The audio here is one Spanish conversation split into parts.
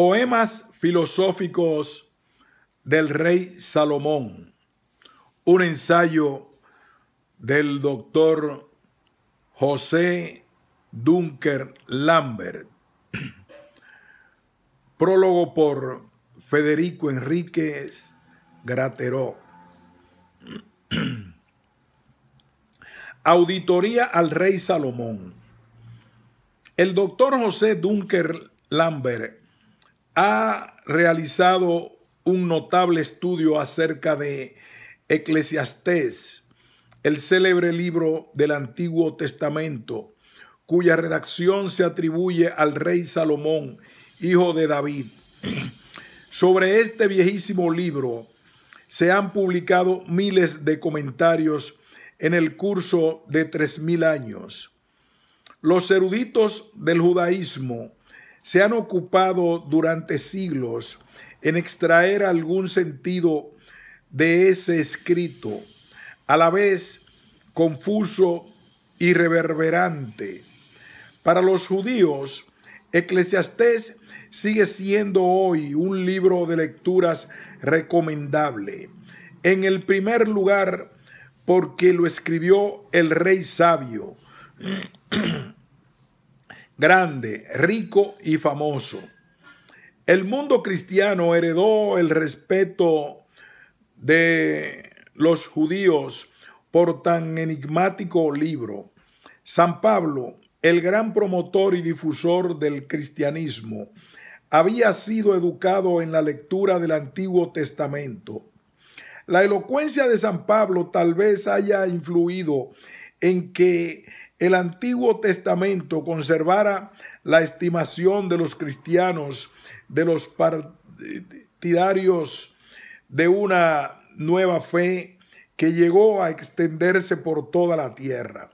Poemas filosóficos del rey Salomón, un ensayo del doctor José Dunker Lambert, prólogo por Federico Enríquez Grateró. Auditoría al rey Salomón. El doctor José Dunker Lambert ha realizado un notable estudio acerca de Eclesiastés, el célebre libro del Antiguo Testamento, cuya redacción se atribuye al rey Salomón, hijo de David. Sobre este viejísimo libro se han publicado miles de comentarios en el curso de 3000 años. Los eruditos del judaísmo se han ocupado durante siglos en extraer algún sentido de ese escrito, a la vez confuso y reverberante. Para los judíos, Eclesiastés sigue siendo hoy un libro de lecturas recomendable. En el primer lugar, porque lo escribió el rey sabio, grande, rico y famoso. El mundo cristiano heredó el respeto de los judíos por tan enigmático libro. San Pablo, el gran promotor y difusor del cristianismo, había sido educado en la lectura del Antiguo Testamento. La elocuencia de San Pablo tal vez haya influido en que el Antiguo Testamento conservara la estimación de los cristianos, de los partidarios de una nueva fe que llegó a extenderse por toda la tierra.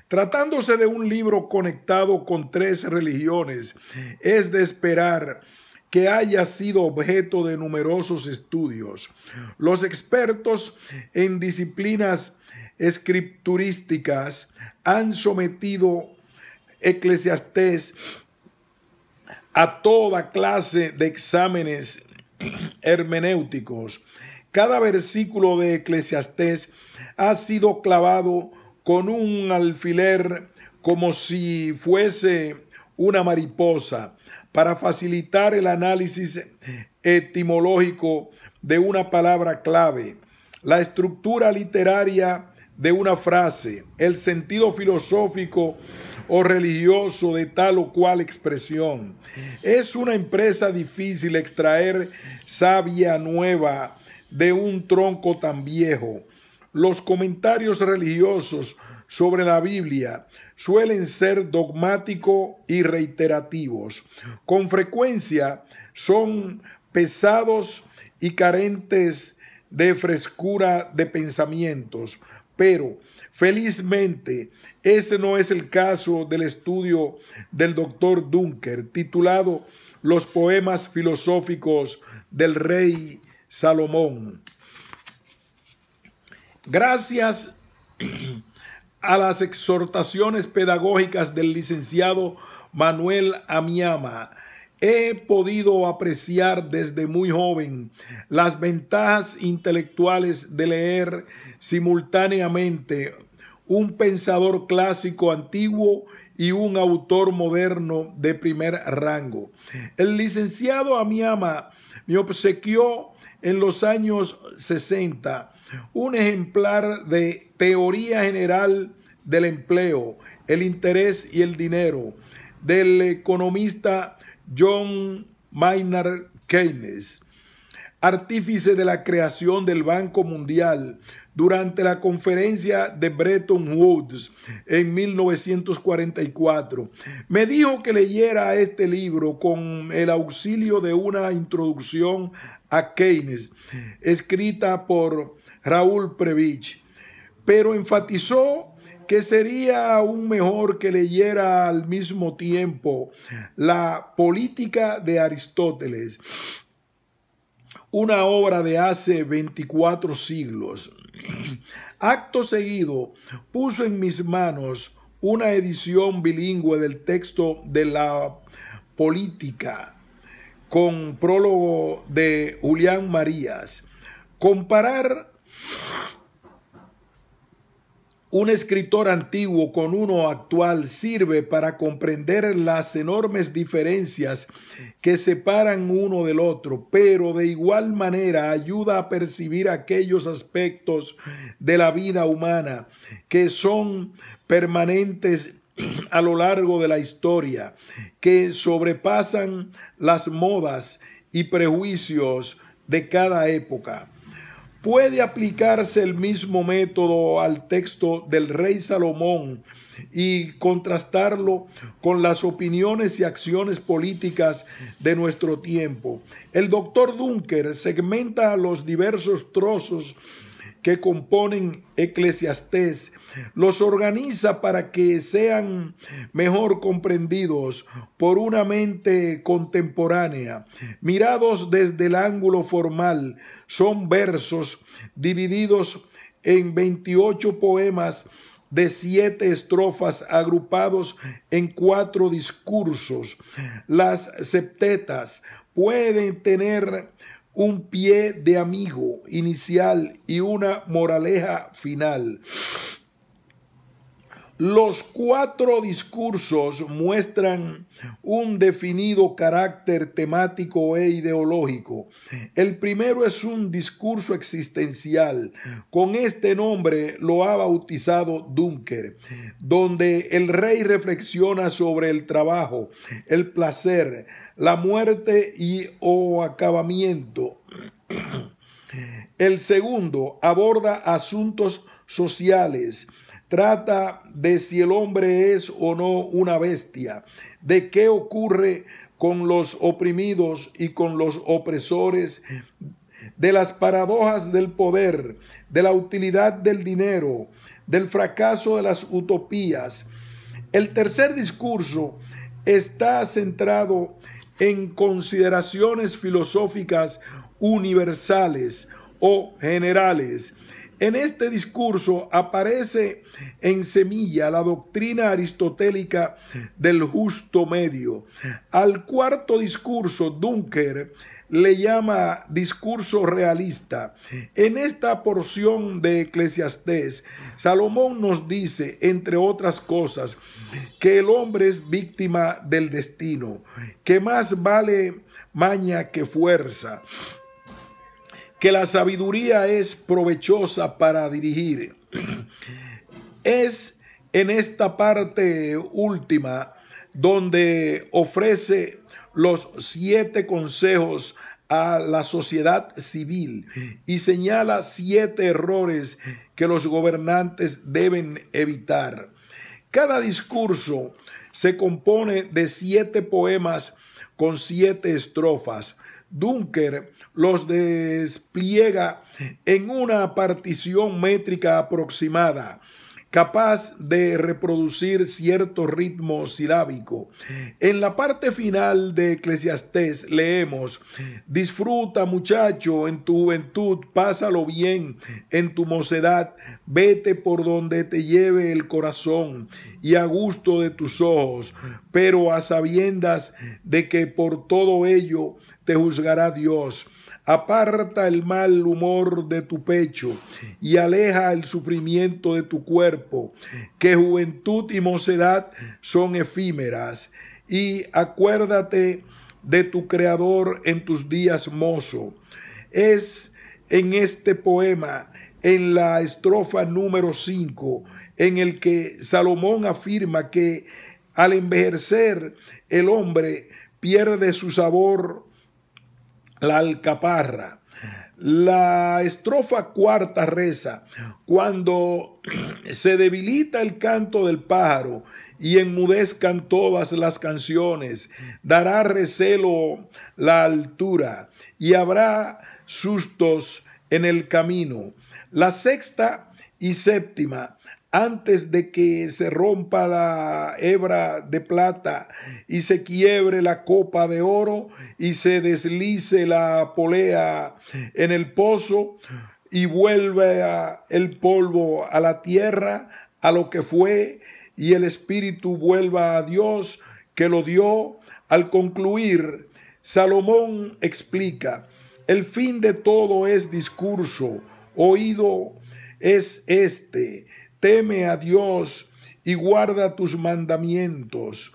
Tratándose de un libro conectado con 3 religiones, es de esperar que haya sido objeto de numerosos estudios. Los expertos en disciplinas escriturísticas han sometido Eclesiastés a toda clase de exámenes hermenéuticos. Cada versículo de Eclesiastés ha sido clavado con un alfiler como si fuese una mariposa para facilitar el análisis etimológico de una palabra clave, la estructura literaria de una frase, el sentido filosófico o religioso de tal o cual expresión. Es una empresa difícil extraer savia nueva de un tronco tan viejo. Los comentarios religiosos sobre la Biblia suelen ser dogmáticos y reiterativos. Con frecuencia son pesados y carentes de frescura de pensamientos, pero felizmente ese no es el caso del estudio del doctor Dunker, titulado Los poemas filosóficos del rey Salomón. Gracias a las exhortaciones pedagógicas del licenciado Manuel Amiama, he podido apreciar desde muy joven las ventajas intelectuales de leer simultáneamente un pensador clásico antiguo y un autor moderno de primer rango. El licenciado Amiama me obsequió en los años 60 un ejemplar de Teoría General del Empleo, el Interés y el Dinero, del economista John Maynard Keynes, artífice de la creación del Banco Mundial durante la conferencia de Bretton Woods en 1944. Me dijo que leyera este libro con el auxilio de una introducción a Keynes, escrita por Raúl Prebisch, pero enfatizó que sería aún mejor que leyera al mismo tiempo La Política de Aristóteles, una obra de hace 24 siglos. Acto seguido, puso en mis manos una edición bilingüe del texto de La Política, con prólogo de Julián Marías. Comparar un escritor antiguo con uno actual sirve para comprender las enormes diferencias que separan uno del otro, pero de igual manera ayuda a percibir aquellos aspectos de la vida humana que son permanentes a lo largo de la historia, que sobrepasan las modas y prejuicios de cada época. Puede aplicarse el mismo método al texto del rey Salomón y contrastarlo con las opiniones y acciones políticas de nuestro tiempo. El doctor Dunker segmenta los diversos trozos que componen Eclesiastés, los organiza para que sean mejor comprendidos por una mente contemporánea. Mirados desde el ángulo formal, son versos divididos en 28 poemas de 7 estrofas agrupados en 4 discursos. Las septetas pueden tener un pie de amigo inicial y una moraleja final. Los 4 discursos muestran un definido carácter temático e ideológico. El primero es un discurso existencial. Con este nombre lo ha bautizado Dunker, donde el rey reflexiona sobre el trabajo, el placer, la muerte y o acabamiento. El segundo aborda asuntos sociales. Trata de si el hombre es o no una bestia, de qué ocurre con los oprimidos y con los opresores, de las paradojas del poder, de la utilidad del dinero, del fracaso de las utopías. El tercer discurso está centrado en consideraciones filosóficas universales o generales. En este discurso aparece en semilla la doctrina aristotélica del justo medio. Al cuarto discurso, Dunker le llama discurso realista. En esta porción de Eclesiastés, Salomón nos dice, entre otras cosas, que el hombre es víctima del destino, que más vale maña que fuerza, que la sabiduría es provechosa para dirigir. Es en esta parte última donde ofrece los 7 consejos a la sociedad civil y señala 7 errores que los gobernantes deben evitar. Cada discurso se compone de 7 poemas con 7 estrofas. Dunker los despliega en una partición métrica aproximada, capaz de reproducir cierto ritmo silábico. En la parte final de Eclesiastés leemos: disfruta, muchacho, en tu juventud, pásalo bien en tu mocedad, vete por donde te lleve el corazón y a gusto de tus ojos, pero a sabiendas de que por todo ello te juzgará Dios. Aparta el mal humor de tu pecho y aleja el sufrimiento de tu cuerpo, que juventud y mocedad son efímeras, y acuérdate de tu Creador en tus días mozo. Es en este poema, en la estrofa número 5, en el que Salomón afirma que al envejecer el hombre pierde su sabor, la alcaparra. La estrofa cuarta reza: cuando se debilita el canto del pájaro y enmudezcan todas las canciones, dará recelo la altura y habrá sustos en el camino. La sexta y séptima: antes de que se rompa la hebra de plata y se quiebre la copa de oro y se deslice la polea en el pozo y vuelva el polvo a la tierra, a lo que fue, y el espíritu vuelva a Dios que lo dio. Al concluir, Salomón explica: el fin de todo es discurso, oído es este, teme a Dios y guarda tus mandamientos.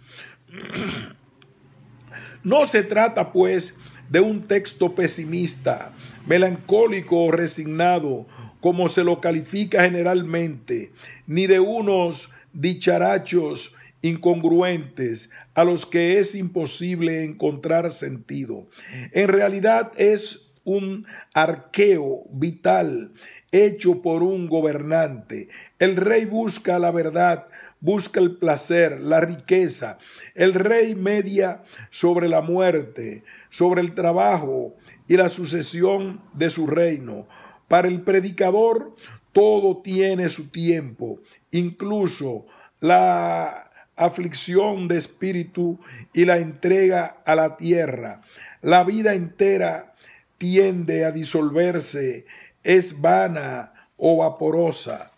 No se trata, pues, de un texto pesimista, melancólico o resignado, como se lo califica generalmente, ni de unos dicharachos incongruentes a los que es imposible encontrar sentido. En realidad es un arqueo vital hecho por un gobernante. El rey busca la verdad, busca el placer, la riqueza. El rey media sobre la muerte, sobre el trabajo y la sucesión de su reino. Para el predicador todo tiene su tiempo, incluso la aflicción de espíritu y la entrega a la tierra. La vida entera tiende a disolverse, es vana o vaporosa.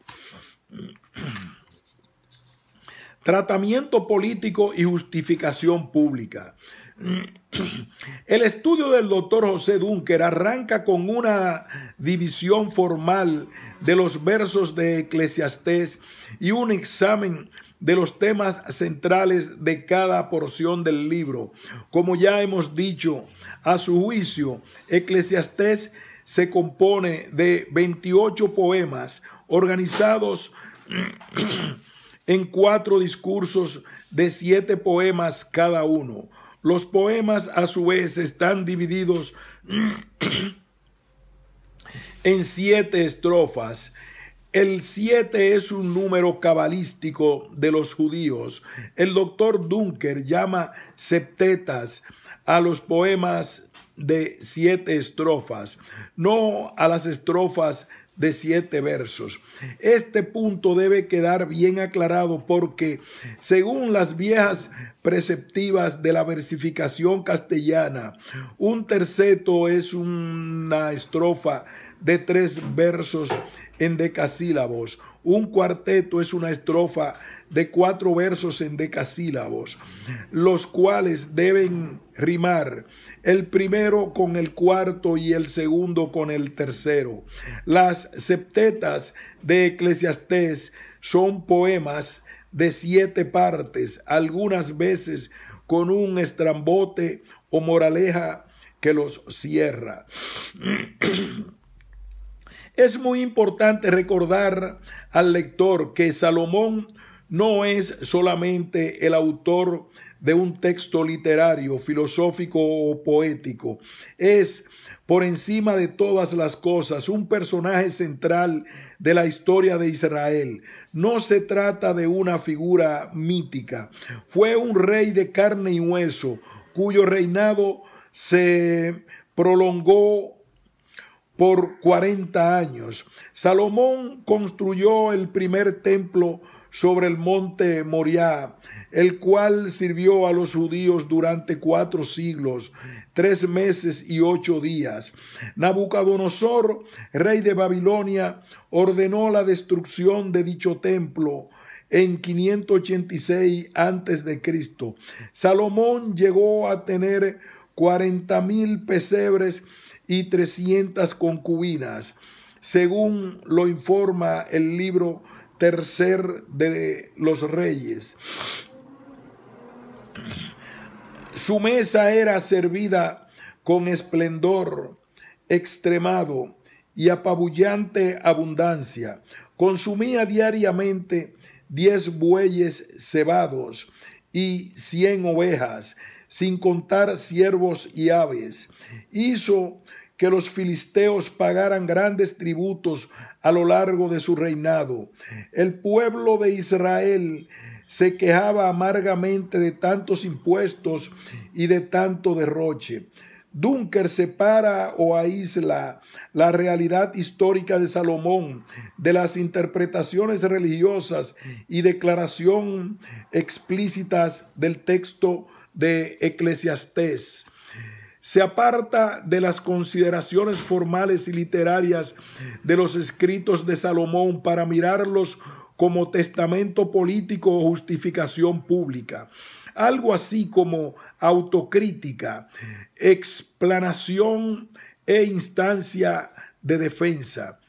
Tratamiento político y justificación pública. El estudio del doctor José Dunker arranca con una división formal de los versos de Eclesiastés y un examen de los temas centrales de cada porción del libro. Como ya hemos dicho, a su juicio, Eclesiastés se compone de 28 poemas organizados en 4 discursos de 7 poemas cada uno. Los poemas a su vez están divididos en 7 estrofas. El 7 es un número cabalístico de los judíos. El doctor Dunker llama septetas a los poemas de 7 estrofas, no a las estrofas de 7 versos. Este punto debe quedar bien aclarado porque, según las viejas preceptivas de la versificación castellana, un terceto es una estrofa de 3 versos en decasílabos. Un cuarteto es una estrofa de 4 versos en decasílabos, los cuales deben rimar el primero con el cuarto y el segundo con el tercero. Las septetas de Eclesiastés son poemas de 7 partes, algunas veces con un estrambote o moraleja que los cierra. Es muy importante recordar al lector que Salomón no es solamente el autor de un texto literario, filosófico o poético. Es, por encima de todas las cosas, un personaje central de la historia de Israel. No se trata de una figura mítica. Fue un rey de carne y hueso, cuyo reinado se prolongó por 40 años. Salomón construyó el primer templo sobre el monte Moriah, el cual sirvió a los judíos durante 4 siglos, 3 meses y 8 días. Nabucodonosor, rey de Babilonia, ordenó la destrucción de dicho templo en 586 a.C. Salomón llegó a tener 40,000 pesebres y 300 concubinas, según lo informa el libro tercer de los Reyes. Su mesa era servida con esplendor extremado y apabullante abundancia. Consumía diariamente 10 bueyes cebados y 100 ovejas, sin contar ciervos y aves. Hizo que los filisteos pagaran grandes tributos a lo largo de su reinado. El pueblo de Israel se quejaba amargamente de tantos impuestos y de tanto derroche. Dunker separa o aísla la realidad histórica de Salomón de las interpretaciones religiosas y declaración explícitas del texto de Eclesiastés. Se aparta de las consideraciones formales y literarias de los escritos de Salomón para mirarlos como testamento político o justificación pública. algo así como autocrítica, explanación e instancia de defensa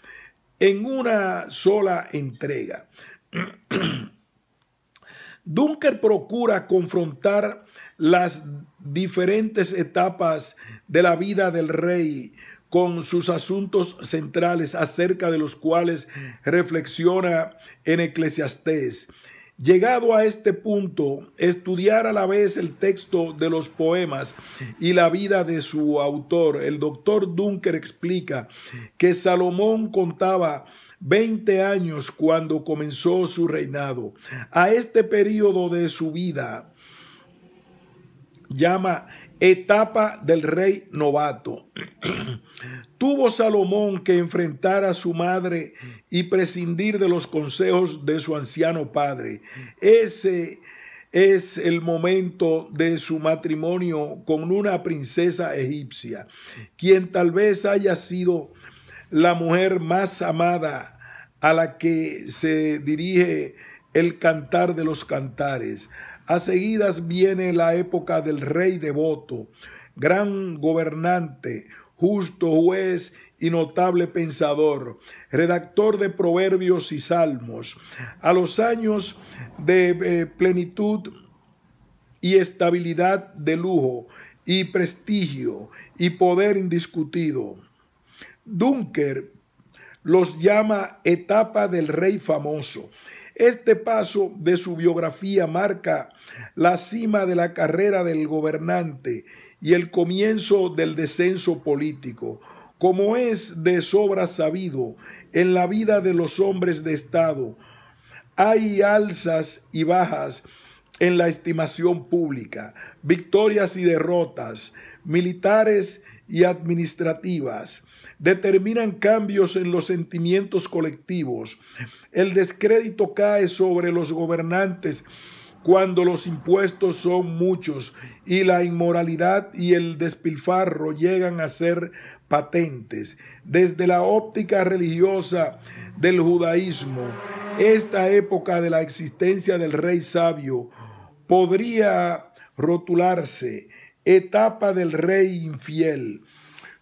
en una sola entrega. Dunker procura confrontar las diferentes etapas de la vida del rey con sus asuntos centrales acerca de los cuales reflexiona en Eclesiastés. Llegado a este punto, estudiar a la vez el texto de los poemas y la vida de su autor, el doctor Dunker explica que Salomón contaba 20 años cuando comenzó su reinado. A este periodo de su vida llama etapa del rey novato. Tuvo Salomón que enfrentar a su madre y prescindir de los consejos de su anciano padre. Ese es el momento de su matrimonio con una princesa egipcia, quien tal vez haya sido la mujer más amada a la que se dirige el cantar de los cantares. A seguidas viene la época del rey devoto, gran gobernante, justo juez y notable pensador, redactor de proverbios y salmos. A los años de plenitud y estabilidad, de lujo y prestigio y poder indiscutido, Dunker los llama etapa del rey famoso. Este paso de su biografía marca la cima de la carrera del gobernante y el comienzo del descenso político. Como es de sobra sabido, en la vida de los hombres de Estado hay alzas y bajas en la estimación pública, victorias y derrotas, militares y administrativas. Determinan cambios en los sentimientos colectivos. El descrédito cae sobre los gobernantes cuando los impuestos son muchos y la inmoralidad y el despilfarro llegan a ser patentes. Desde la óptica religiosa del judaísmo, esta época de la existencia del rey sabio podría rotularse etapa del rey infiel.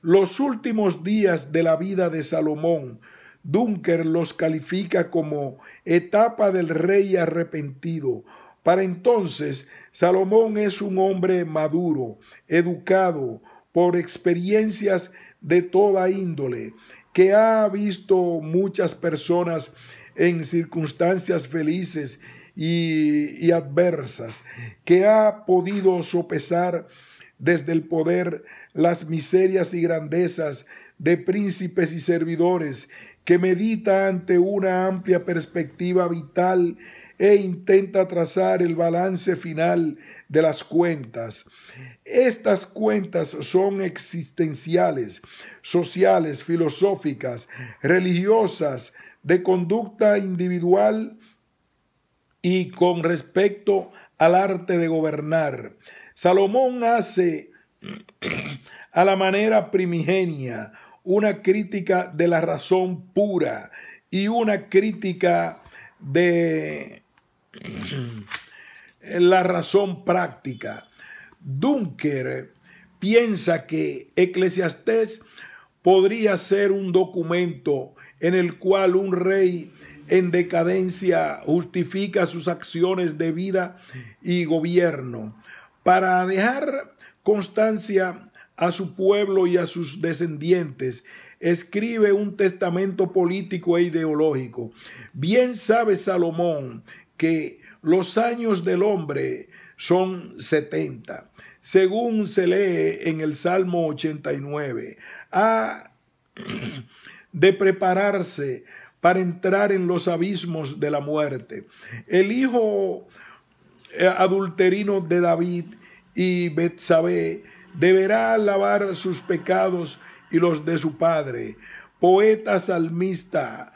Los últimos días de la vida de Salomón, Dunker los califica como etapa del rey arrepentido. Para entonces, Salomón es un hombre maduro, educado por experiencias de toda índole, que ha visto muchas personas en circunstancias felices y adversas, que ha podido sopesar desde el poder las miserias y grandezas de príncipes y servidores, que medita ante una amplia perspectiva vital e intenta trazar el balance final de las cuentas. Estas cuentas son existenciales, sociales, filosóficas, religiosas, de conducta individual y con respecto al arte de gobernar. Salomón hace a la manera primigenia una crítica de la razón pura y una crítica de la razón práctica. Dunker piensa que Eclesiastés podría ser un documento en el cual un rey en decadencia justifica sus acciones de vida y gobierno para dejar constancia a su pueblo y a sus descendientes. Escribe un testamento político e ideológico. Bien sabe Salomón que los años del hombre son 70, según se lee en el Salmo 89. Ha de prepararse para entrar en los abismos de la muerte. El hijo adulterino de David y Betsabé deberá lavar sus pecados y los de su padre, poeta salmista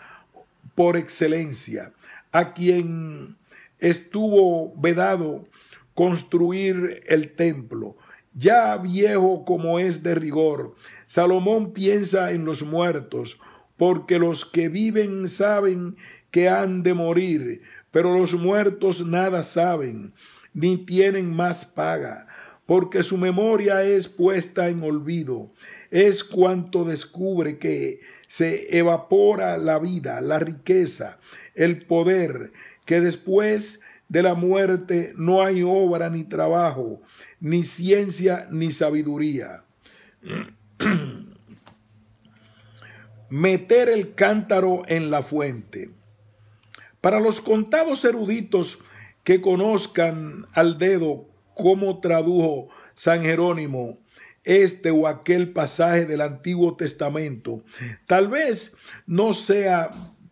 por excelencia, a quien estuvo vedado construir el templo. Ya viejo como es de rigor, Salomón piensa en los muertos, porque los que viven saben que han de morir, pero los muertos nada saben. ni tienen más paga, porque su memoria es puesta en olvido. Es cuanto descubre que se evapora la vida, la riqueza, el poder, que después de la muerte no hay obra ni trabajo, ni ciencia ni sabiduría. Meter el cántaro en la fuente. Para los contados eruditos que conozcan al dedo cómo tradujo San Jerónimo este o aquel pasaje del Antiguo Testamento, tal vez no sea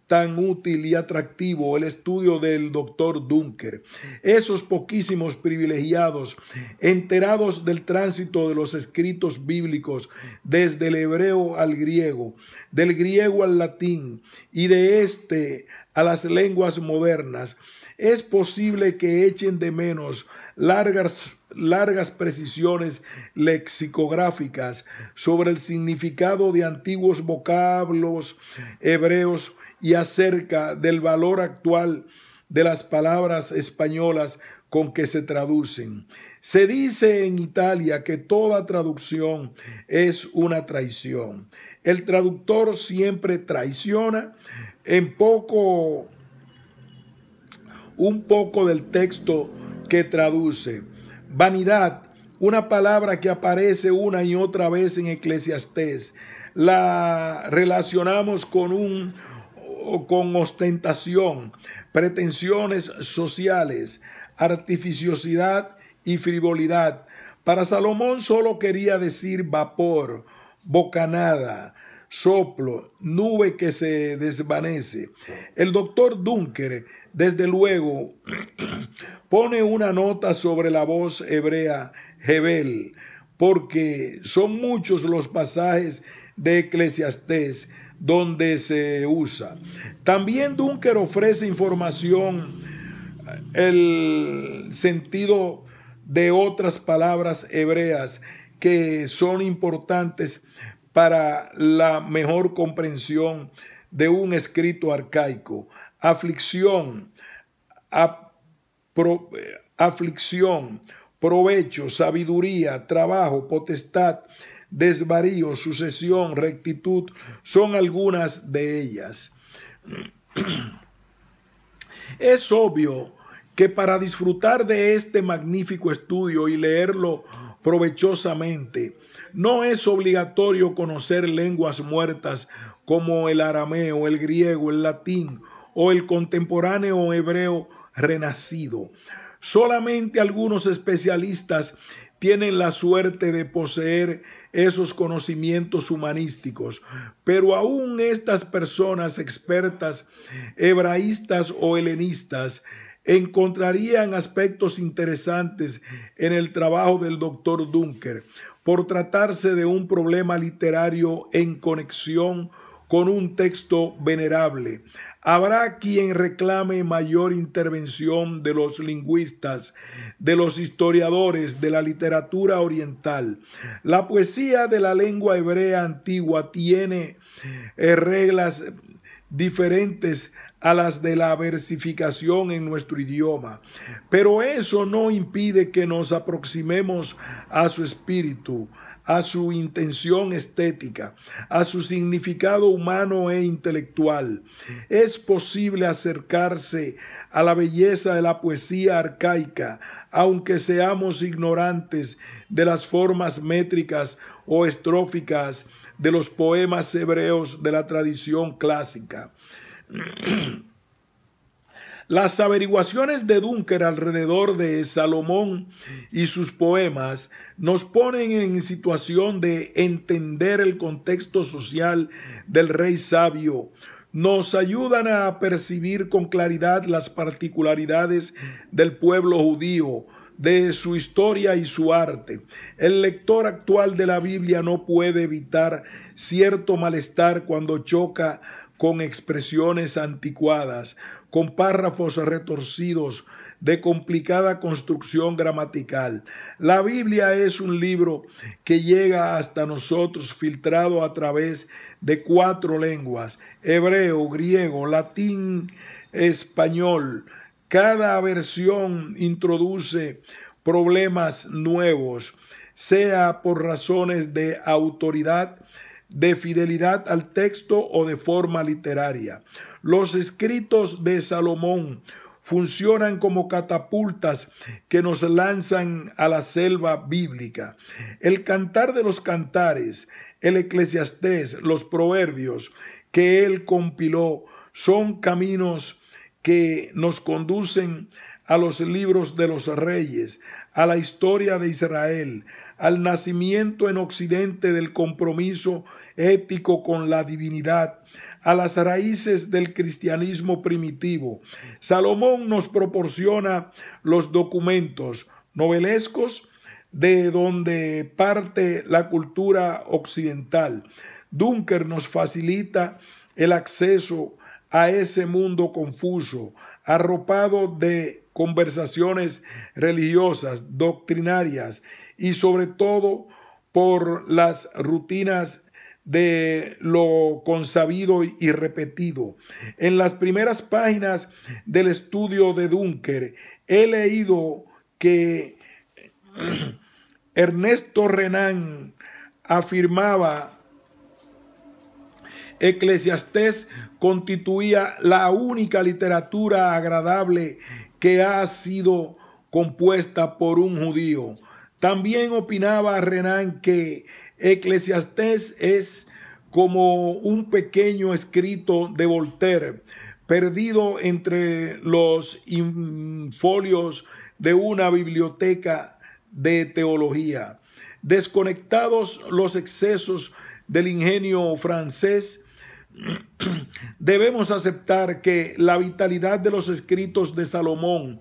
tan útil y atractivo el estudio del doctor Dunker. Esos poquísimos privilegiados, enterados del tránsito de los escritos bíblicos desde el hebreo al griego, del griego al latín y de este a las lenguas modernas, es posible que echen de menos largas precisiones lexicográficas sobre el significado de antiguos vocablos hebreos y acerca del valor actual de las palabras españolas con que se traducen. Se dice en Italia que toda traducción es una traición. El traductor siempre traiciona un poco del texto que traduce. Vanidad, una palabra que aparece una y otra vez en Eclesiastés, la relacionamos con ostentación, pretensiones sociales, artificiosidad y frivolidad. Para Salomón solo quería decir vapor, bocanada, soplo, nube que se desvanece. El doctor Dunker, desde luego, pone una nota sobre la voz hebrea Hebel, porque son muchos los pasajes de Eclesiastés donde se usa. También Dunker ofrece información, el sentido de otras palabras hebreas que son importantes para la mejor comprensión de un escrito arcaico. Aflicción, aflicción, provecho, sabiduría, trabajo, potestad, desvarío, sucesión, rectitud, son algunas de ellas. Es obvio que para disfrutar de este magnífico estudio y leerlo provechosamente, no es obligatorio conocer lenguas muertas como el arameo, el griego, el latín o el contemporáneo hebreo renacido. Solamente algunos especialistas tienen la suerte de poseer esos conocimientos humanísticos, pero aún estas personas expertas, hebraístas o helenistas, encontrarían aspectos interesantes en el trabajo del doctor Dunker, por tratarse de un problema literario en conexión con un texto venerable. Habrá quien reclame mayor intervención de los lingüistas, de los historiadores de la literatura oriental. La poesía de la lengua hebrea antigua tiene reglas diferentes a las de la versificación en nuestro idioma, pero eso no impide que nos aproximemos a su espíritu, a su intención estética, a su significado humano e intelectual. Es posible acercarse a la belleza de la poesía arcaica, aunque seamos ignorantes de las formas métricas o estróficas de los poemas hebreos de la tradición clásica. Las averiguaciones de Dunker alrededor de Salomón y sus poemas nos ponen en situación de entender el contexto social del rey sabio. Nos ayudan a percibir con claridad las particularidades del pueblo judío, de su historia y su arte. El lector actual de la Biblia no puede evitar cierto malestar cuando choca con expresiones anticuadas, con párrafos retorcidos, de complicada construcción gramatical. La Biblia es un libro que llega hasta nosotros filtrado a través de 4 lenguas: hebreo, griego, latín, español, Cada versión introduce problemas nuevos, sea por razones de autoridad, de fidelidad al texto o de forma literaria. Los escritos de Salomón funcionan como catapultas que nos lanzan a la selva bíblica. El Cantar de los Cantares, el Eclesiastés, los Proverbios que él compiló son caminos que nos conducen a los libros de los reyes, a la historia de Israel, al nacimiento en Occidente del compromiso ético con la divinidad, a las raíces del cristianismo primitivo. Salomón nos proporciona los documentos novelescos de donde parte la cultura occidental. Dunker nos facilita el acceso a ese mundo confuso, arropado de conversaciones religiosas, doctrinarias y sobre todo por las rutinas de lo consabido y repetido. En las primeras páginas del estudio de Dunker he leído que Ernesto Renan afirmaba Eclesiastés constituía la única literatura agradable que ha sido compuesta por un judío. También opinaba Renan que Eclesiastés es como un pequeño escrito de Voltaire, perdido entre los folios de una biblioteca de teología. Desconectados los excesos del ingenio francés, debemos aceptar que la vitalidad de los escritos de Salomón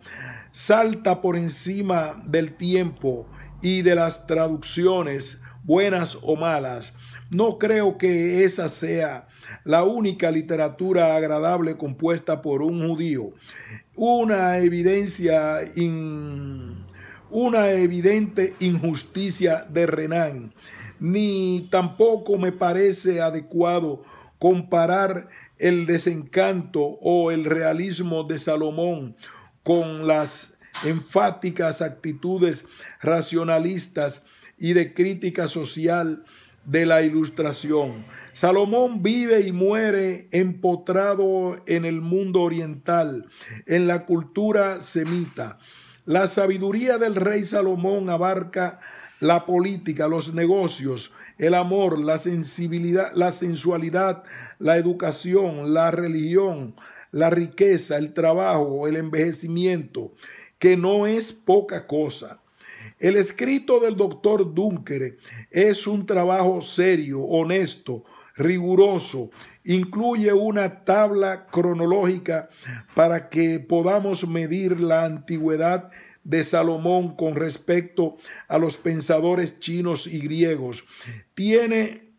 salta por encima del tiempo y de las traducciones, buenas o malas. No creo que esa sea la única literatura agradable compuesta por un judío. Una evidente injusticia de Renan. Ni tampoco me parece adecuado comparar el desencanto o el realismo de Salomón con las enfáticas actitudes racionalistas y de crítica social de la Ilustración. Salomón vive y muere empotrado en el mundo oriental, en la cultura semita. La sabiduría del rey Salomón abarca la política, los negocios, el amor, la sensibilidad, la sensualidad, la educación, la religión, la riqueza, el trabajo, el envejecimiento, que no es poca cosa. El escrito del doctor Dunker es un trabajo serio, honesto, riguroso. Incluye una tabla cronológica para que podamos medir la antigüedad de Salomón con respecto a los pensadores chinos y griegos. Tiene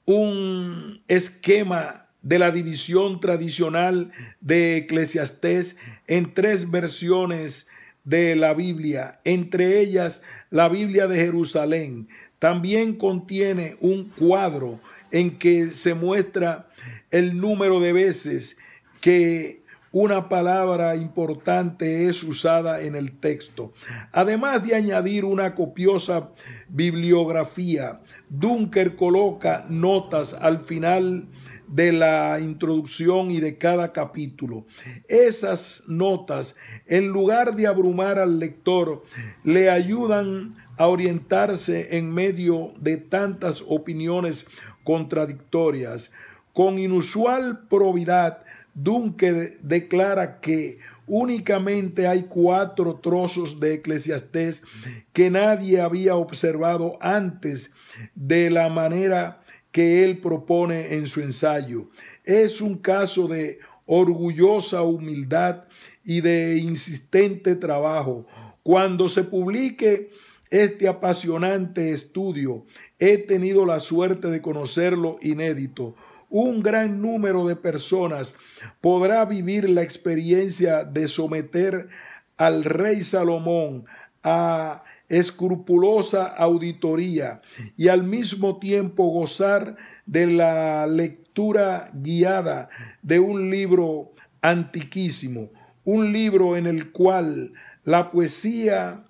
un esquema de la división tradicional de Eclesiastés en 3 versiones de la Biblia, entre ellas la Biblia de Jerusalén. También contiene un cuadro en que se muestra el número de veces que una palabra importante es usada en el texto. Además de añadir una copiosa bibliografía, Dunker coloca notas al final de la introducción y de cada capítulo. Esas notas, en lugar de abrumar al lector, le ayudan a orientarse en medio de tantas opiniones contradictorias. Con inusual probidad, Dunker declara que únicamente hay 4 trozos de Eclesiastés que nadie había observado antes de la manera que él propone en su ensayo. Es un caso de orgullosa humildad y de insistente trabajo. Cuando se publique este apasionante estudio, he tenido la suerte de conocerlo inédito. Un gran número de personas podrá vivir la experiencia de someter al rey Salomón a escrupulosa auditoría y al mismo tiempo gozar de la lectura guiada de un libro antiquísimo, un libro en el cual la poesía,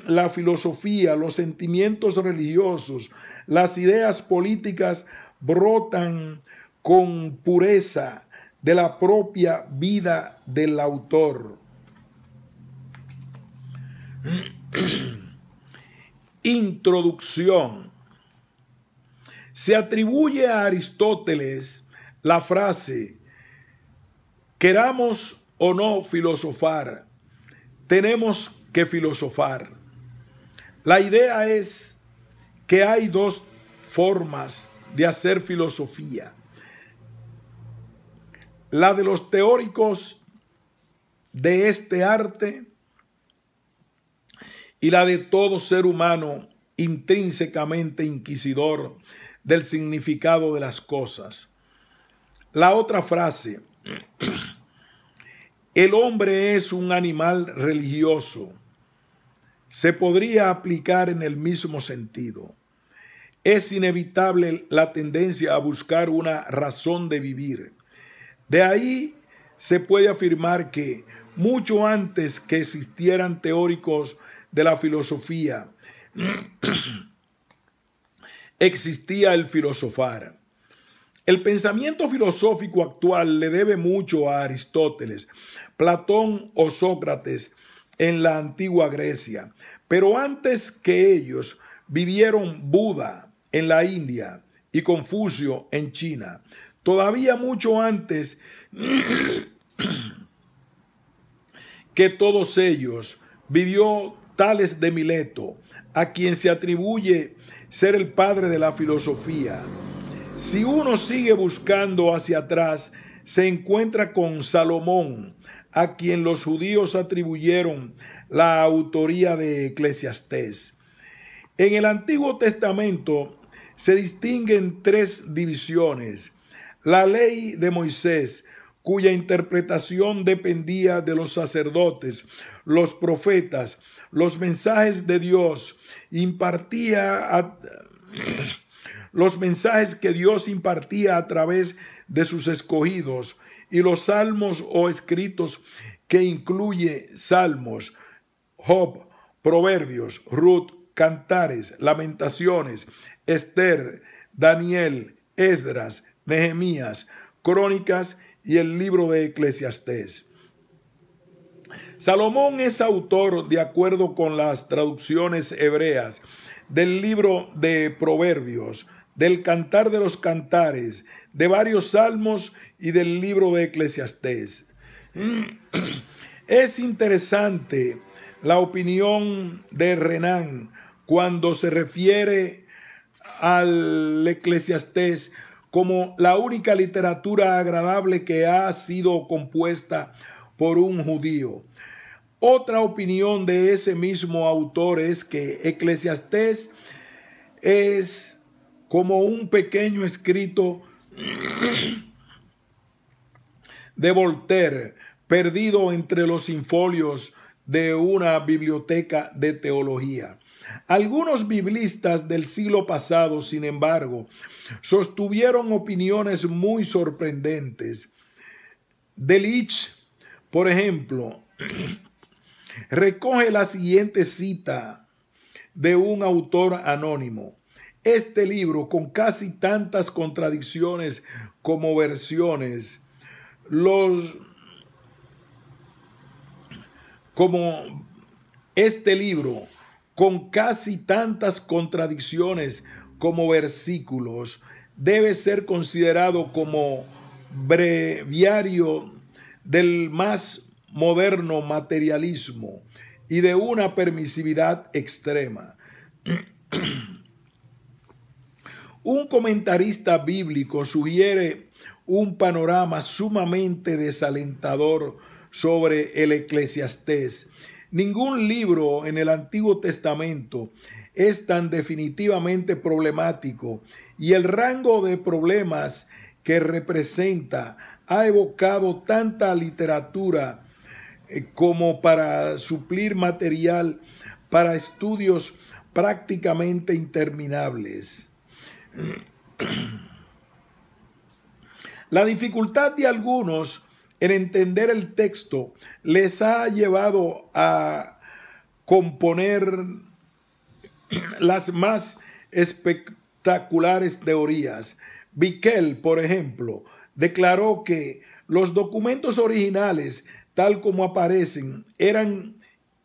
la filosofía, los sentimientos religiosos, las ideas políticas brotan con pureza de la propia vida del autor. Introducción. Se atribuye a Aristóteles la frase: queramos o no filosofar, tenemos que filosofar. La idea es que hay dos formas de hacer filosofía: la de los teóricos de este arte y la de todo ser humano intrínsecamente inquisidor del significado de las cosas. La otra frase: el hombre es un animal religioso, se podría aplicar en el mismo sentido. Es inevitable la tendencia a buscar una razón de vivir. De ahí se puede afirmar que mucho antes que existieran teóricos de la filosofía, existía el filosofar. El pensamiento filosófico actual le debe mucho a Aristóteles, Platón o Sócrates en la antigua Grecia, pero antes que ellos vivieron Buda en la India y Confucio en China. Todavía mucho antes que todos ellos vivió Tales de Mileto, a quien se atribuye ser el padre de la filosofía. Si uno sigue buscando hacia atrás, se encuentra con Salomón, a quien los judíos atribuyeron la autoría de Eclesiastés. En el Antiguo Testamento se distinguen tres divisiones: la ley de Moisés, cuya interpretación dependía de los sacerdotes, los profetas, los mensajes de Dios, los mensajes que Dios impartía a través de sus escogidos, y los salmos o escritos que incluye Salmos, Job, Proverbios, Ruth, Cantares, Lamentaciones, Esther, Daniel, Esdras, Nehemías, Crónicas y el libro de Eclesiastés. Salomón es autor, de acuerdo con las traducciones hebreas, del libro de Proverbios, del Cantar de los Cantares, de varios salmos y del libro de Eclesiastés. Es interesante la opinión de Renan cuando se refiere al Eclesiastés como la única literatura agradable que ha sido compuesta por un judío. Otra opinión de ese mismo autor es que Eclesiastés es como un pequeño escrito de Voltaire, perdido entre los infolios de una biblioteca de teología. Algunos biblistas del siglo pasado, sin embargo, sostuvieron opiniones muy sorprendentes. Delitzsch, por ejemplo, recoge la siguiente cita de un autor anónimo: este libro, con casi tantas contradicciones como versiones, con casi tantas contradicciones como versículos, debe ser considerado como breviario del más moderno materialismo y de una permisividad extrema. Un comentarista bíblico sugiere un panorama sumamente desalentador sobre el Eclesiastés. Ningún libro en el Antiguo Testamento es tan definitivamente problemático, y el rango de problemas que representa ha evocado tanta literatura como para suplir material para estudios prácticamente interminables. La dificultad de algunos en entender el texto les ha llevado a componer las más espectaculares teorías. Bickel, por ejemplo, declaró que los documentos originales, tal como aparecen, eran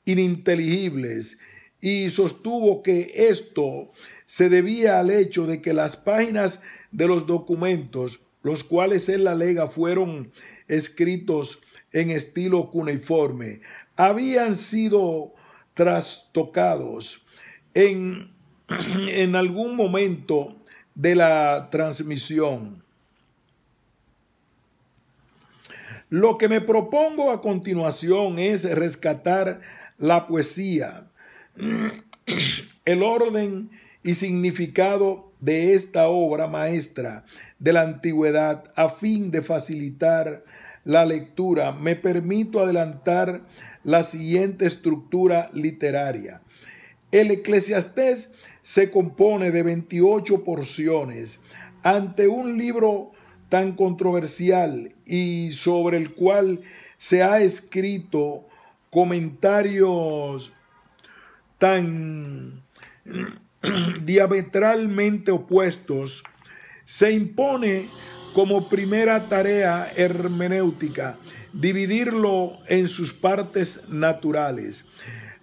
ininteligibles y sostuvo que esto se debía al hecho de que las páginas de los documentos, los cuales él alega fueron escritos en estilo cuneiforme, habían sido trastocados en algún momento de la transmisión. Lo que me propongo a continuación es rescatar la poesía, el orden y significado de esta obra maestra de la antigüedad a fin de facilitar la lectura. Me permito adelantar la siguiente estructura literaria. El Eclesiastés se compone de 28 porciones. Ante un libro tan controversial y sobre el cual se ha escrito comentarios tan diametralmente opuestos, se impone como primera tarea hermenéutica dividirlo en sus partes naturales.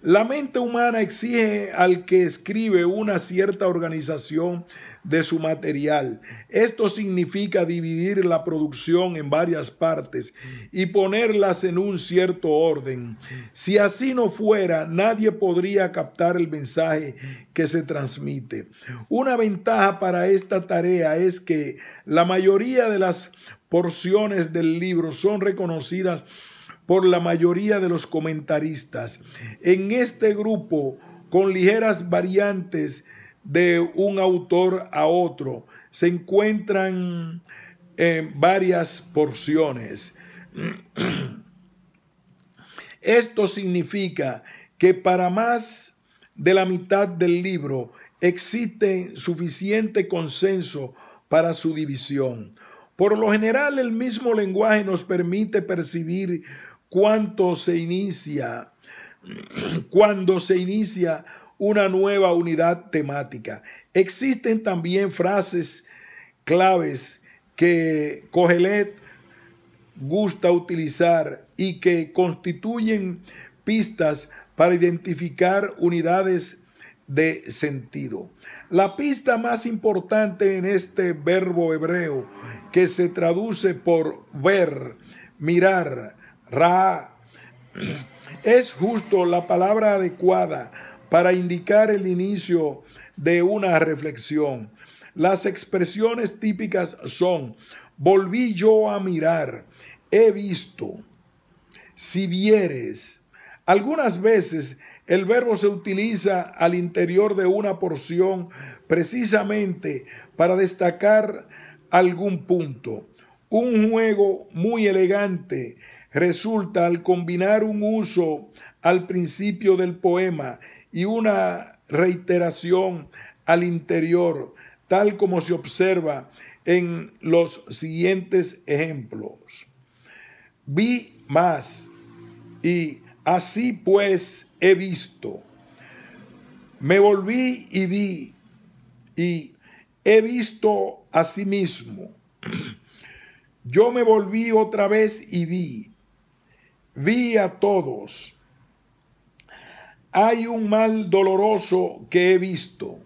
La mente humana exige al que escribe una cierta organización de su material. Esto significa dividir la producción en varias partes y ponerlas en un cierto orden. Si así no fuera, nadie podría captar el mensaje que se transmite. Una ventaja para esta tarea es que la mayoría de las porciones del libro son reconocidas por la mayoría de los comentaristas. En este grupo, con ligeras variantes de un autor a otro, se encuentran varias porciones. Esto significa que para más de la mitad del libro existe suficiente consenso para su división. Por lo general, el mismo lenguaje nos permite percibir cuando se inicia una nueva unidad temática. Existen también frases claves que Kohelet gusta utilizar y que constituyen pistas para identificar unidades de sentido. La pista más importante en este verbo hebreo, que se traduce por ver, mirar, ra, es justo la palabra adecuada para indicar el inicio de una reflexión. Las expresiones típicas son: volví yo a mirar, he visto, si vieres. Algunas veces el verbo se utiliza al interior de una porción precisamente para destacar algún punto. Un juego muy elegante resulta al combinar un uso al principio del poema y una reiteración al interior, tal como se observa en los siguientes ejemplos. Vi más y así pues he visto. Me volví y vi y he visto a sí mismo. Yo me volví otra vez y vi a todos. Hay un mal doloroso que he visto.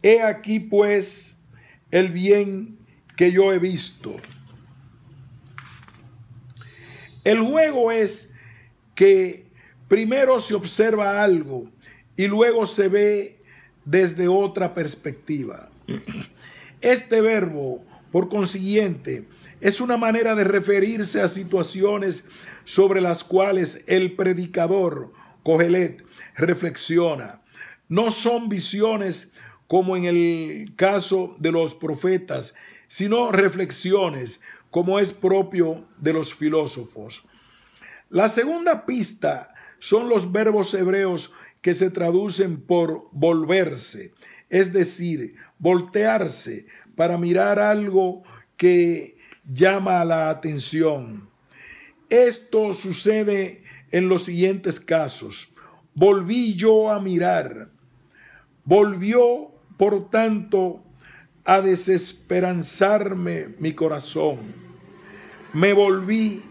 He aquí pues el bien que yo he visto. El juego es que primero se observa algo y luego se ve desde otra perspectiva. Este verbo, por consiguiente, es una manera de referirse a situaciones sobre las cuales el predicador, Kohelet, reflexiona. No son visiones como en el caso de los profetas, sino reflexiones como es propio de los filósofos. La segunda pista son los verbos hebreos que se traducen por volverse, es decir, voltearse para mirar algo que llama la atención. Esto sucede en los siguientes casos. Volví yo a mirar. Volvió, por tanto, a desesperanzarme mi corazón. Me volví.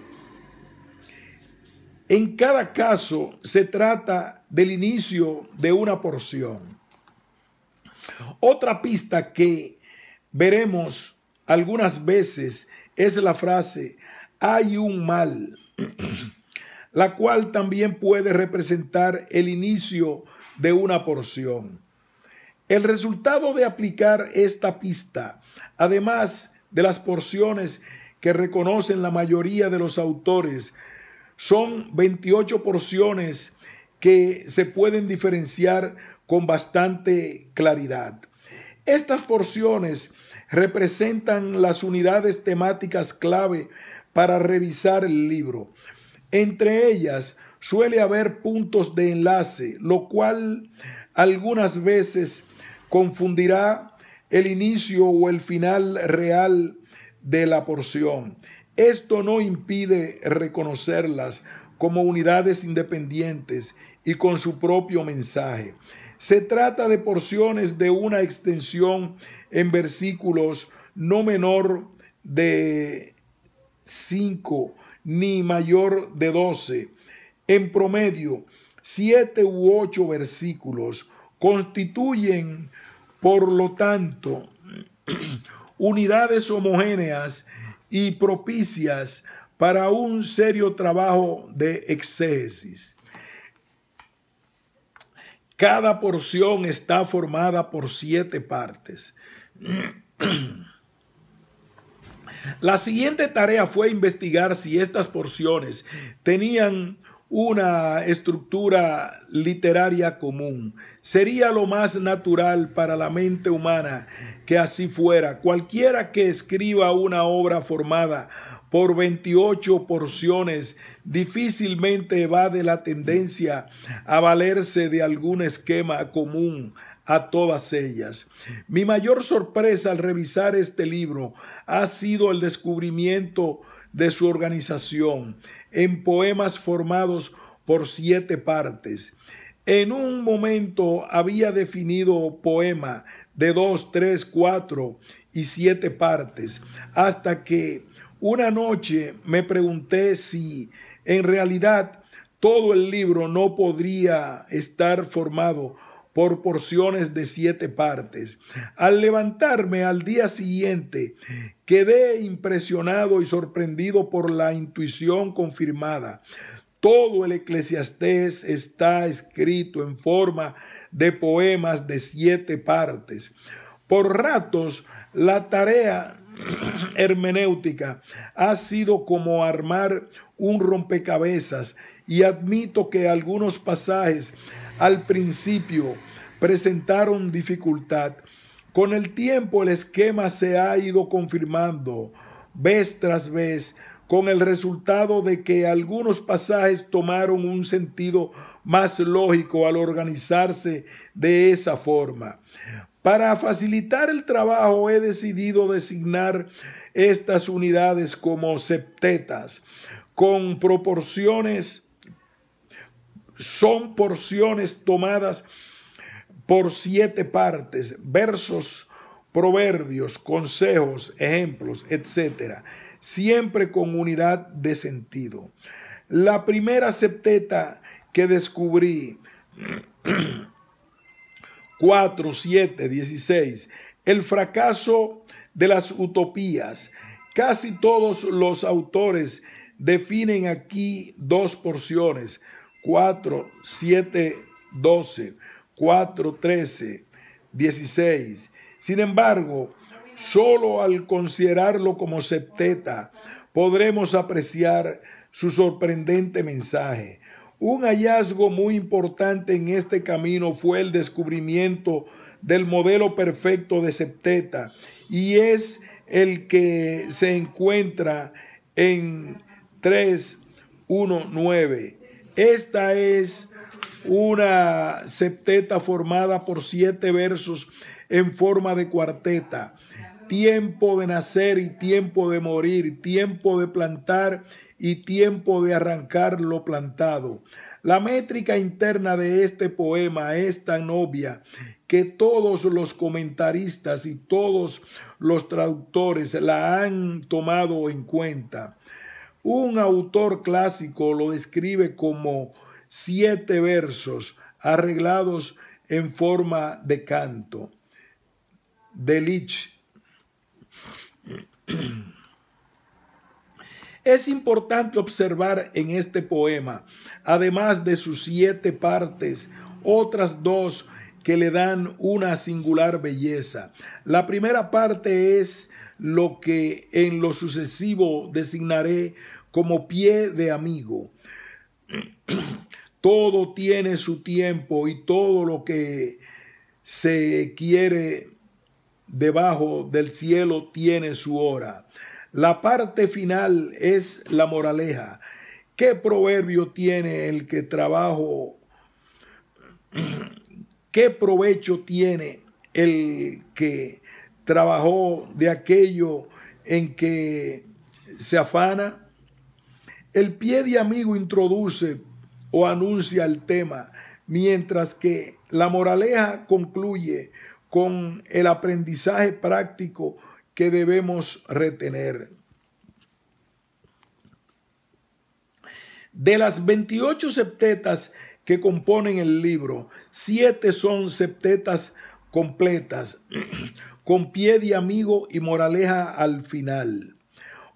En cada caso se trata del inicio de una porción. Otra pista que veremos algunas veces es la frase hay un mal, la cual también puede representar el inicio de una porción. El resultado de aplicar esta pista, además de las porciones que reconocen la mayoría de los autores, son 28 porciones que se pueden diferenciar con bastante claridad. Estas porciones representan las unidades temáticas clave para revisar el libro. Entre ellas suele haber puntos de enlace, lo cual algunas veces confundirá el inicio o el final real de la porción. Esto no impide reconocerlas como unidades independientes y con su propio mensaje. Se trata de porciones de una extensión en versículos no menor de 5 ni mayor de 12. En promedio, 7 u 8 versículos constituyen, por lo tanto, unidades homogéneas y propicias para un serio trabajo de exégesis. Cada porción está formada por 7 partes. La siguiente tarea fue investigar si estas porciones tenían una estructura literaria común. Sería lo más natural para la mente humana que así fuera. Cualquiera que escriba una obra formada por 28 porciones difícilmente evade la tendencia a valerse de algún esquema común a todas ellas. Mi mayor sorpresa al revisar este libro ha sido el descubrimiento de su organización en poemas formados por 7 partes. En un momento había definido poema de 2, 3, 4 y 7 partes, hasta que una noche me pregunté si en realidad todo el libro no podría estar formado por porciones de 7 partes. Al levantarme al día siguiente, quedé impresionado y sorprendido por la intuición confirmada. Todo el Eclesiastés está escrito en forma de poemas de 7 partes. Por ratos, la tarea hermenéutica ha sido como armar un rompecabezas, y admito que algunos pasajes al principio presentaron dificultad. Con el tiempo el esquema se ha ido confirmando vez tras vez, con el resultado de que algunos pasajes tomaron un sentido más lógico al organizarse de esa forma. Para facilitar el trabajo he decidido designar estas unidades como septetas, con proporciones. Son porciones tomadas por 7 partes, versos, proverbios, consejos, ejemplos, etc., siempre con unidad de sentido. La primera septeta que descubrí, 4, 7, 16, el fracaso de las utopías. Casi todos los autores definen aquí 2 porciones, 4, 7, 12, 4, 13, 16. Sin embargo, solo al considerarlo como septeta podremos apreciar su sorprendente mensaje. Un hallazgo muy importante en este camino fue el descubrimiento del modelo perfecto de septeta, y es el que se encuentra en 3, 1, 9. Esta es una septeta formada por 7 versos en forma de cuarteta. Tiempo de nacer y tiempo de morir, tiempo de plantar y tiempo de arrancar lo plantado. La métrica interna de este poema es tan obvia que todos los comentaristas y todos los traductores la han tomado en cuenta. Un autor clásico lo describe como 7 versos arreglados en forma de canto. Delitzsch. Es importante observar en este poema, además de sus 7 partes, otras 2 que le dan una singular belleza. La primera parte es lo que en lo sucesivo designaré como pie de amigo. Todo tiene su tiempo y todo lo que se quiere debajo del cielo tiene su hora. La parte final es la moraleja. ¿Qué proverbio tiene el que trabajo? ¿Qué provecho tiene el que trabajó de aquello en que se afana? El pie de amigo introduce o anuncia el tema, mientras que la moraleja concluye con el aprendizaje práctico que debemos retener. De las 28 septetas que componen el libro, 7 son septetas completas, con pie de amigo y moraleja al final.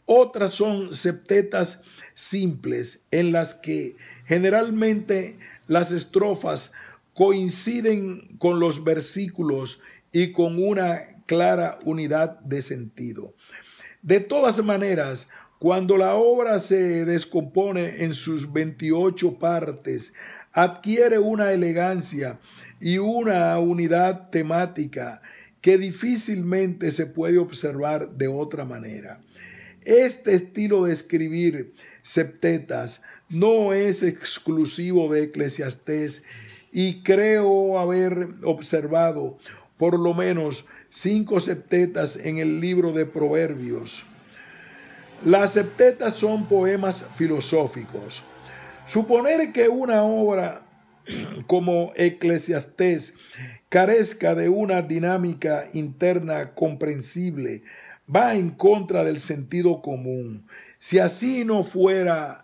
Otras son septetas simples, en las que generalmente las estrofas coinciden con los versículos y con una clara unidad de sentido. De todas maneras, cuando la obra se descompone en sus 28 partes, adquiere una elegancia y una unidad temática que difícilmente se puede observar de otra manera. Este estilo de escribir septetas no es exclusivo de Eclesiastés y creo haber observado por lo menos 5 septetas en el libro de Proverbios. Las septetas son poemas filosóficos. Suponer que una obra como Eclesiastés carezca de una dinámica interna comprensible va en contra del sentido común. Si así no fuera,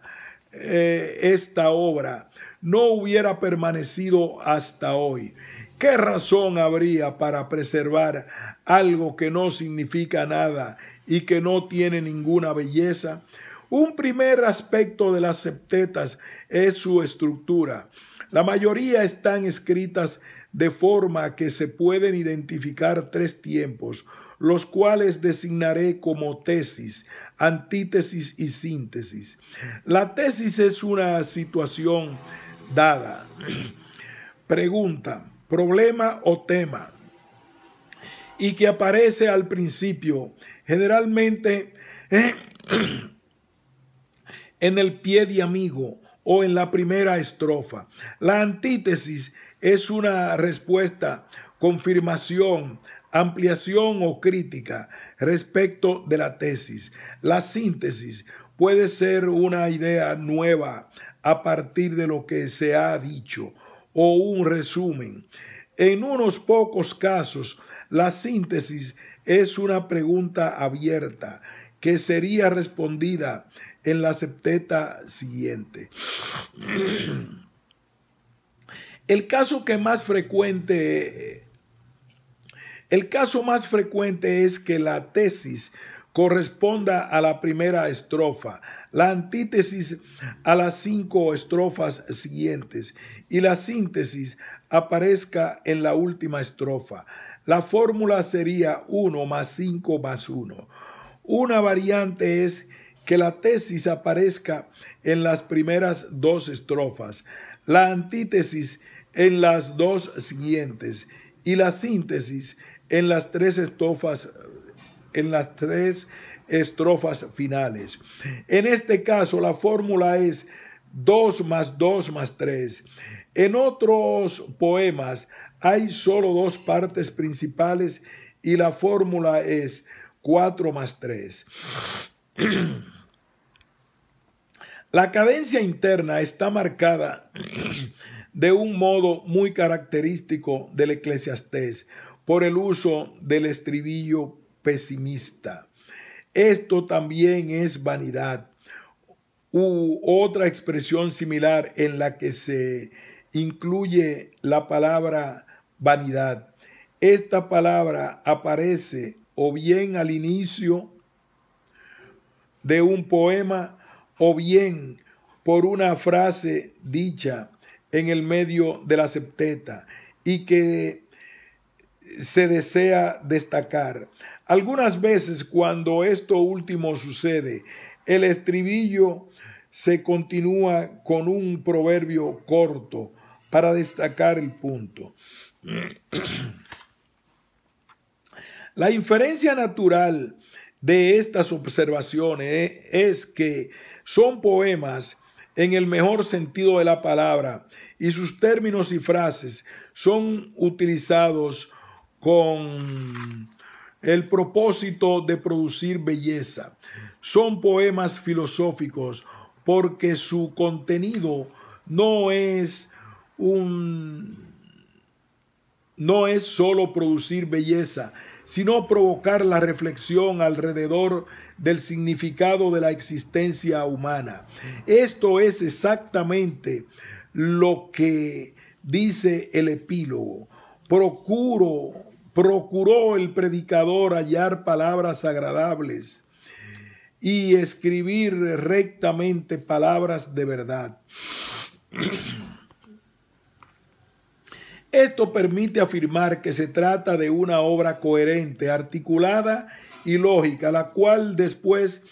esta obra no hubiera permanecido hasta hoy. ¿Qué razón habría para preservar algo que no significa nada y que no tiene ninguna belleza? Un primer aspecto de las septetas es su estructura. La mayoría están escritas de forma que se pueden identificar 3 tiempos, los cuales designaré como tesis, antítesis y síntesis. La tesis es una situación dada. Pregunta, problema o tema, y que aparece al principio, generalmente en el pie de amigo o en la primera estrofa. La antítesis es una respuesta, confirmación, ampliación o crítica respecto de la tesis. La síntesis puede ser una idea nueva a partir de lo que se ha dicho o un resumen. En unos pocos casos, la síntesis es una pregunta abierta que sería respondida en la septeta siguiente. El caso más frecuente es que la tesis corresponda a la primera estrofa, la antítesis a las 5 estrofas siguientes y la síntesis aparezca en la última estrofa. La fórmula sería 1 más 5 más 1. Una variante es que la tesis aparezca en las primeras 2 estrofas, la antítesis en las 2 siguientes y la síntesis en las 3 estrofas finales. En este caso, la fórmula es 2 más 2 más 3. En otros poemas hay solo 2 partes principales y la fórmula es 4 más 3. La cadencia interna está marcada de un modo muy característico del Eclesiastés por el uso del estribillo pesimista. Esto también es vanidad, u otra expresión similar en la que se incluye la palabra vanidad. Esta palabra aparece o bien al inicio de un poema o bien por una frase dicha en el medio de la septeta y que se desea destacar. Algunas veces cuando esto último sucede, el estribillo se continúa con un proverbio corto para destacar el punto. La inferencia natural de estas observaciones es que son poemas en el mejor sentido de la palabra y sus términos y frases son utilizados con el propósito de producir belleza. Son poemas filosóficos porque su contenido no es solo producir belleza, sino provocar la reflexión alrededor del significado de la existencia humana. Esto es exactamente lo que dice el epílogo. Procuró el predicador hallar palabras agradables y escribir rectamente palabras de verdad. Esto permite afirmar que se trata de una obra coherente, articulada y lógica, la cual después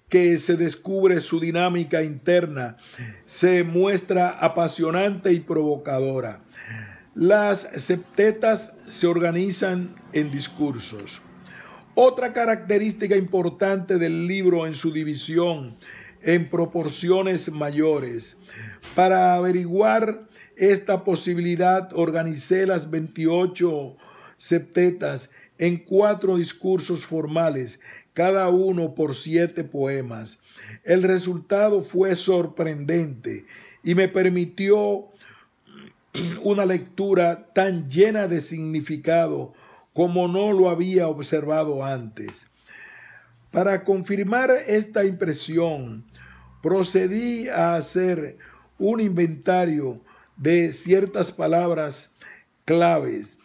que se descubre su dinámica interna, se muestra apasionante y provocadora. Las septetas se organizan en discursos. Otra característica importante del libro en su división en proporciones mayores. Para averiguar esta posibilidad, organicé las 28 septetas en 4 discursos formales, cada uno por 7 poemas. El resultado fue sorprendente y me permitió una lectura tan llena de significado como no lo había observado antes. Para confirmar esta impresión, procedí a hacer un inventario de ciertas palabras claves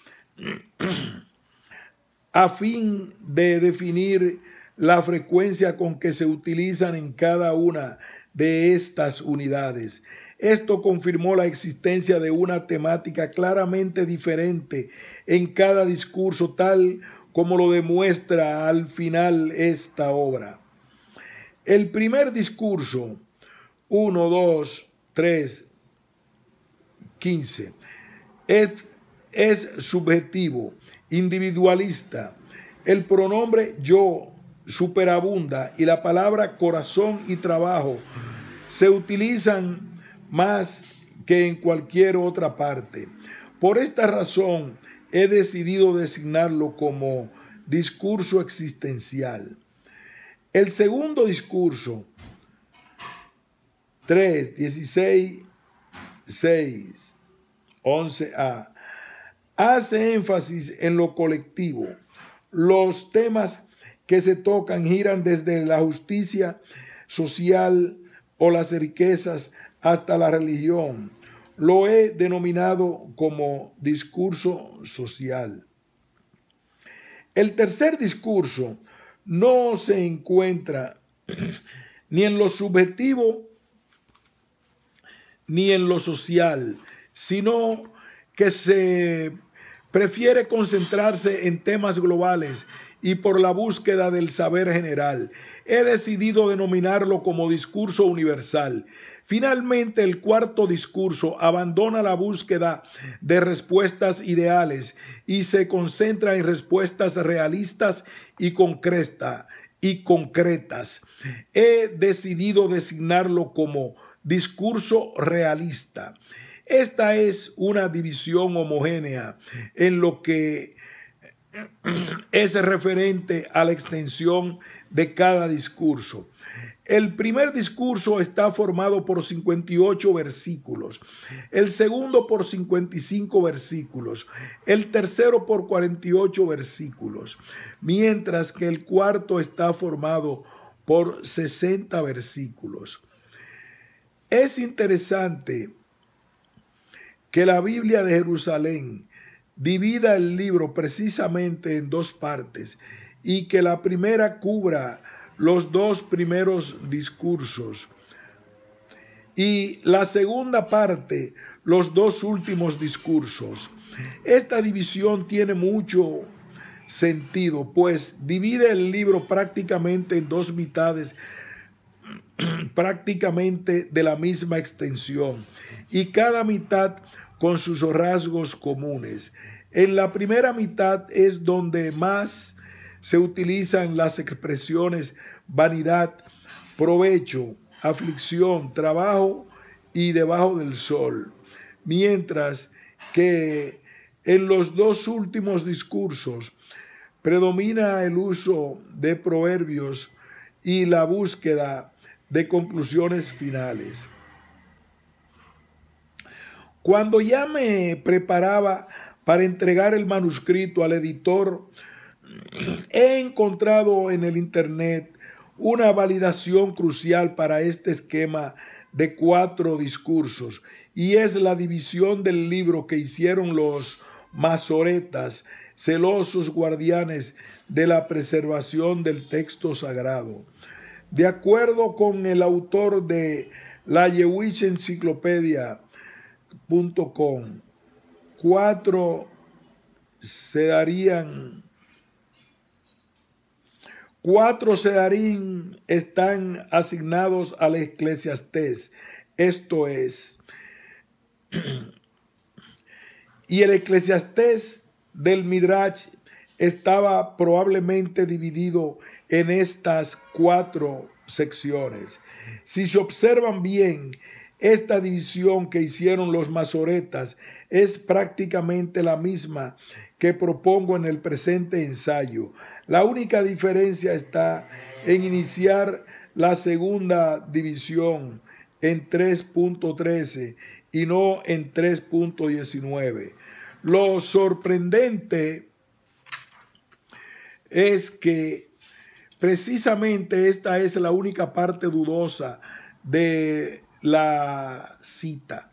a fin de definir la frecuencia con que se utilizan en cada una de estas unidades. Esto confirmó la existencia de una temática claramente diferente en cada discurso, tal como lo demuestra al final esta obra. El primer discurso, 1, 2, 3, 15, es subjetivo, individualista. El pronombre yo superabunda y la palabra corazón y trabajo se utilizan más que en cualquier otra parte. Por esta razón he decidido designarlo como discurso existencial. El segundo discurso, 3, 16, 6, 11a, hace énfasis en lo colectivo. Los temas que se tocan giran desde la justicia social o las riquezas hasta la religión. Lo he denominado como discurso social. El tercer discurso no se encuentra ni en lo subjetivo ni en lo social, sino que se prefiere concentrarse en temas globales y por la búsqueda del saber general. He decidido denominarlo como discurso universal. Finalmente, el cuarto discurso abandona la búsqueda de respuestas ideales y se concentra en respuestas realistas y concretas. He decidido designarlo como discurso realista. Esta es una división homogénea en lo que es referente a la extensión de cada discurso. El primer discurso está formado por 58 versículos, el segundo por 55 versículos, el tercero por 48 versículos, mientras que el cuarto está formado por 60 versículos. Es interesante que la Biblia de Jerusalén divida el libro precisamente en dos partes y que la primera cubra los dos primeros discursos y la segunda parte los dos últimos discursos. Esta división tiene mucho sentido, pues divide el libro prácticamente en dos mitades prácticamente de la misma extensión y cada mitad con sus rasgos comunes. En la primera mitad es donde más se utilizan las expresiones vanidad, provecho, aflicción, trabajo y debajo del sol, mientras que en los dos últimos discursos predomina el uso de proverbios y la búsqueda de conclusiones finales. Cuando ya me preparaba para entregar el manuscrito al editor, he encontrado en el internet una validación crucial para este esquema de 4 discursos, y es la división del libro que hicieron los masoretas, celosos guardianes de la preservación del texto sagrado. De acuerdo con el autor de la Jewish Encyclopedia.com, 4 sedarín están asignados al Eclesiastés, esto es, y el Eclesiastés del Midrash estaba probablemente dividido en estas 4 secciones. Si se observan bien, esta división que hicieron los masoretas es prácticamente la misma que propongo en el presente ensayo. La única diferencia está en iniciar la segunda división en 3.13 y no en 3.19. Lo sorprendente es que precisamente esta es la única parte dudosa de la cita,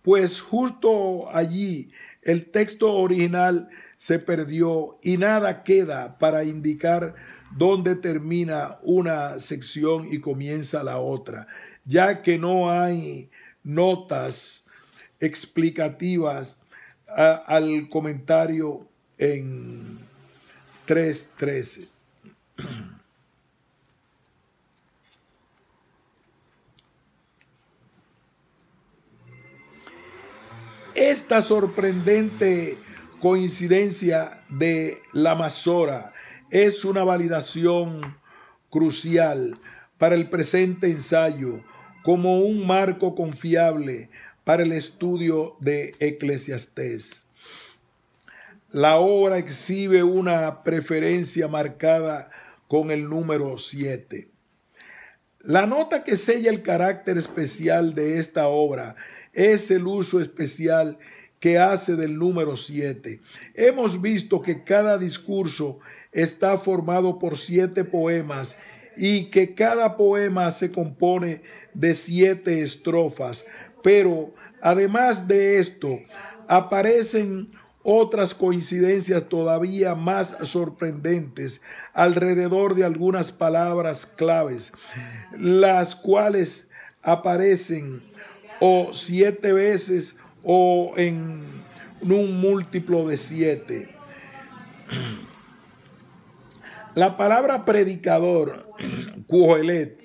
pues justo allí el texto original se perdió y nada queda para indicar dónde termina una sección y comienza la otra, ya que no hay notas explicativas al comentario en 3.13. Esta sorprendente coincidencia de la Masora es una validación crucial para el presente ensayo como un marco confiable para el estudio de Eclesiastés. La obra exhibe una preferencia marcada con el número 7. La nota que sella el carácter especial de esta obra es el uso especial que hace del número 7. Hemos visto que cada discurso está formado por 7 poemas y que cada poema se compone de 7 estrofas, pero además de esto aparecen otras coincidencias todavía más sorprendentes alrededor de algunas palabras claves, las cuales aparecen o 7 veces o en un múltiplo de 7. La palabra predicador, Qohelet,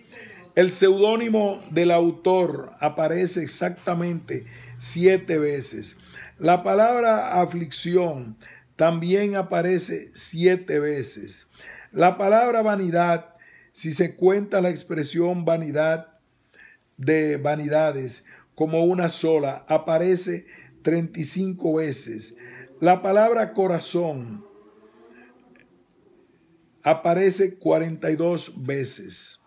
el seudónimo del autor, aparece exactamente 7 veces. La palabra aflicción también aparece 7 veces. La palabra vanidad, si se cuenta la expresión vanidad de vanidades como una sola, aparece 35 veces. La palabra corazón aparece 42 veces.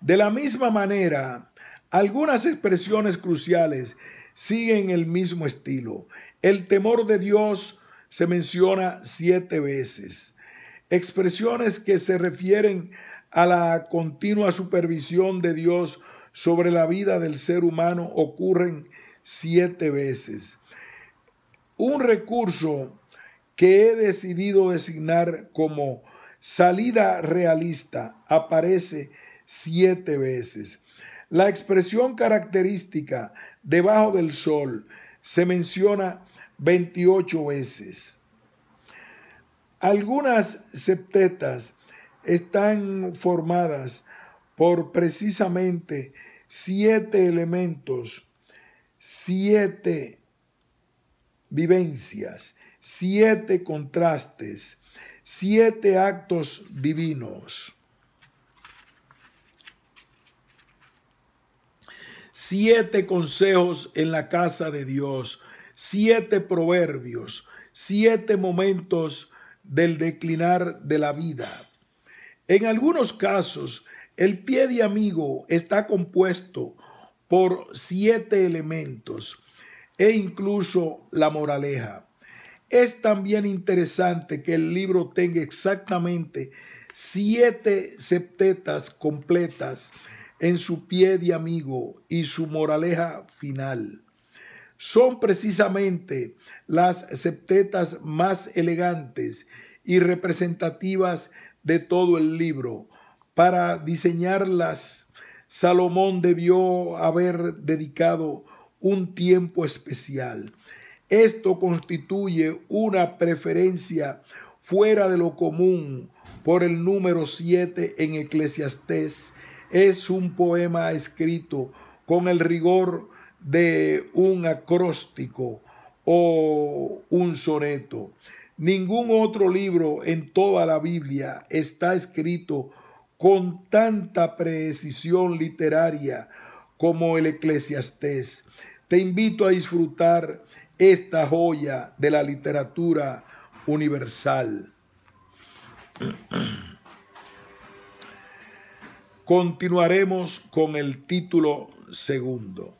De la misma manera, algunas expresiones cruciales siguen el mismo estilo. El temor de Dios se menciona 7 veces. Expresiones que se refieren a la continua supervisión de Dios sobre la vida del ser humano ocurren 7 veces. Un recurso que he decidido designar como salida realista aparece 7 veces. La expresión característica debajo del sol se menciona 28 veces. Algunas septetas están formadas por precisamente 7 elementos, 7 vivencias, 7 contrastes, 7 actos divinos, 7 consejos en la casa de Dios, 7 proverbios, 7 momentos del declinar de la vida. En algunos casos, el pie de amigo está compuesto por 7 elementos e incluso la moraleja. Es también interesante que el libro tenga exactamente 7 septetas completas en su pie de amigo y su moraleja final. Son precisamente las septetas más elegantes y representativas de todo el libro. Para diseñarlas, Salomón debió haber dedicado un tiempo especial. Esto constituye una preferencia fuera de lo común por el número 7 en Eclesiastés. Es un poema escrito con el rigor de un acróstico o un soneto. Ningún otro libro en toda la Biblia está escrito con tanta precisión literaria como el Eclesiastés. Te invito a disfrutar esta joya de la literatura universal. Continuaremos con el título segundo.